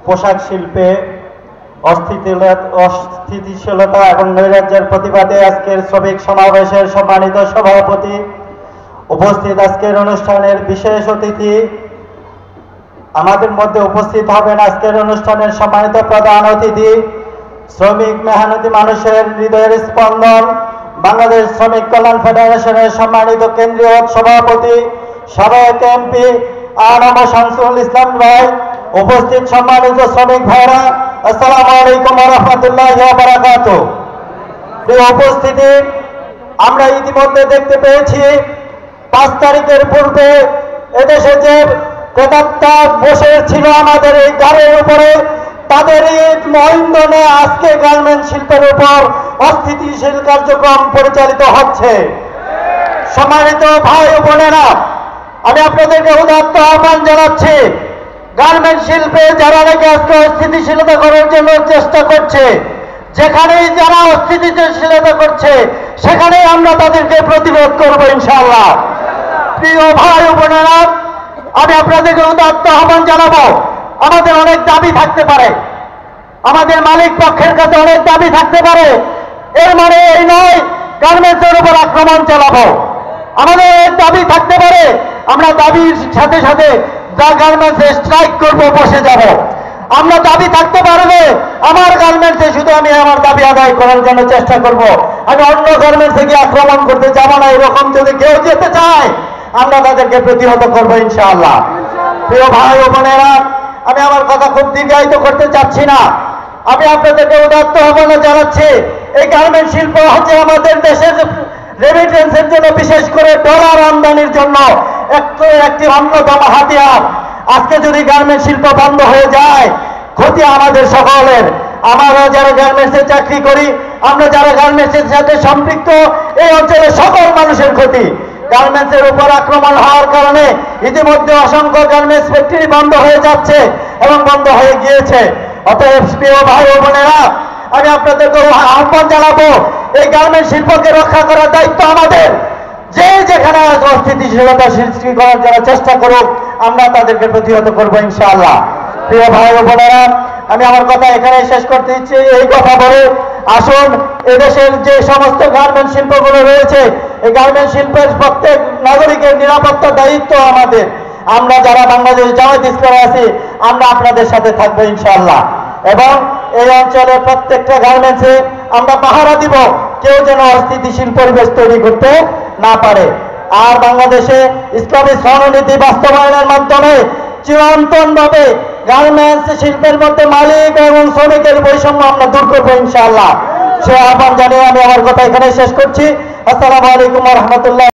পোশাক শিল্পে অস্থিতিশীলতা এবং নৈরাজ্যের প্রতিবাদে আজকের শ্রমিক সমাবেশের সম্মানিত সভাপতি, উপস্থিত আজকের অনুষ্ঠানের বিশেষ অতিথি, আমাদের মধ্যে উপস্থিত হবেন আজকের অনুষ্ঠানের সম্মানিত প্রধান অতিথি, শ্রমিক মেহনতি মানুষের হৃদয়ের স্পন্দন বাংলাদেশ শ্রমিক কল্যাণ ফেডারেশনের সম্মানিত কেন্দ্রীয় সভাপতি, সাবেক এমপি আনম শামসুল ইসলাম ভাই, উপস্থিত সম্মানিত শ্রমিক ভাইরা, আসসালামু আলাইকুম ওয়া রাহমাতুল্লাহি ওয়া বারাকাতুহু। প্রিয় উপস্থিতি, আমরা ইতিমধ্যে দেখতে পেয়েছি 5 তারিখের পূর্বে এদেশে যে প্রেতাত্মা বসে ছিল আমাদের এই ঘরের উপরে, তাদের এই মহিন্দনে আজকে গার্মেন্ট শিল্পের উপর অস্থিতিশীল কার্যক্রম পরিচালিত হচ্ছে। সম্মানিত ভাই ও বোনেরা, আমি আপনাদেরকে উদাত্ত আহ্বান জানাচ্ছি, গার্মেন্ট শিল্পে যারা নাকি আজকে অস্থিতিশীলতা করার জন্য চেষ্টা করছে, যেখানেই যারা অস্থিতিশীলতা করছে সেখানেই আমরা তাদেরকে প্রতিরোধ করবো ইনশাআল্লাহ। প্রিয় ভাই ও বোনেরা, আমি আপনাদেরকে উদাত্ত আহ্বান জানাবো, আমাদের অনেক দাবি থাকতে পারে, আমাদের মালিক পক্ষের কাছে অনেক দাবি থাকতে পারে, এর মানে এই নয় গার্মেন্টসের উপর আক্রমণ চালাবো। আমাদের অনেক দাবি থাকতে পারে, আমরা দাবির সাথে সাথে গার্মেন্টসে স্ট্রাইক করবো, বসে যাব। আমরা দাবি থাকতে পারবে, আমার গার্মেন্টসে শুধু আমি আমার দাবি আদায় করার জন্য চেষ্টা করব, আমি অন্য গার্মেন্টসে গিয়ে আক্রমণ করতে যাব না। এরকম যদি কেউ যেতে চায় আমরা তাদেরকে প্রতিহত করবো ইনশাআল্লাহ। প্রিয় ভাই ও বোনেরা, আমি আমার কথা খুব দীর্ঘায়িত করতে চাচ্ছি না, আমি আপনাদেরকে উদাত্ত আহ্বান জানাচ্ছি, এই গার্মেন্ট শিল্প হচ্ছে আমাদের দেশের রেমিটেন্সের জন্য, বিশেষ করে ডলার আমদানির জন্য একটি অন্যতম হাতিয়ার। আজকে যদি গার্মেন্ট শিল্প বন্ধ হয়ে যায়, ক্ষতি আমাদের সকলের। আমরা যারা গার্মেন্টসে চাকরি করি, আমরা যারা গার্মেন্টসের সাথে সম্পৃক্ত, এই অঞ্চলের সকল মানুষের ক্ষতি। গার্মেন্টসের উপর আক্রমণ হওয়ার কারণে ইতিমধ্যে অসংখ্য গার্মেন্টস ফ্যাক্টরি বন্ধ হয়ে যাচ্ছে এবং বন্ধ হয়ে গিয়েছে। অতএব প্রিয় ভাই ও বোনেরা, আমি আপনাদেরকে আহ্বান জানাবো, এই গার্মেন্ট শিল্পকে রক্ষা করার দায়িত্ব আমাদের। যে যেখানে অস্থিতিশীলতা সৃষ্টি করার জন্য চেষ্টা করুক, আমরা তাদেরকে প্রতিহত করবো ইনশাআল্লাহ। প্রিয় ভাই ও বোনেরা, আমি আমার কথা এখানে শেষ করতে ইচ্ছি। এই কথা বলে আসুন, এদেশের যে সমস্ত গার্মেন্ট শিল্পগুলো রয়েছে, এই গার্মেন্ট শিল্পের প্রত্যেক নাগরিকের নিরাপত্তার দায়িত্ব আমাদের। আমরা যারা বাংলাদেশ জামায়াত ইসলামী আছি, আমরা আপনাদের সাথে থাকবো ইনশাআল্লাহ। এবং এই অঞ্চলের প্রত্যেকটা গার্মেন্টসে আমরা পাহারা দিব, কেউ যেন অস্থিতিশীল পরিবেশ তৈরি করতে না পারে। আর বাংলাদেশে ইসলামী শ্রমনীতি বাস্তবায়নের মাধ্যমে চিরন্তনভাবে গার্মেন্টস শিল্পের মধ্যে মালিক এবং শ্রমিকের বৈষম্য আমরা দূর করবো ইনশাআল্লাহ। সে আহ্বান জানিয়ে আমি আমার কথা এখানে শেষ করছি। আসসালামু আলাইকুম ওয়া রাহমাতুল্লাহ।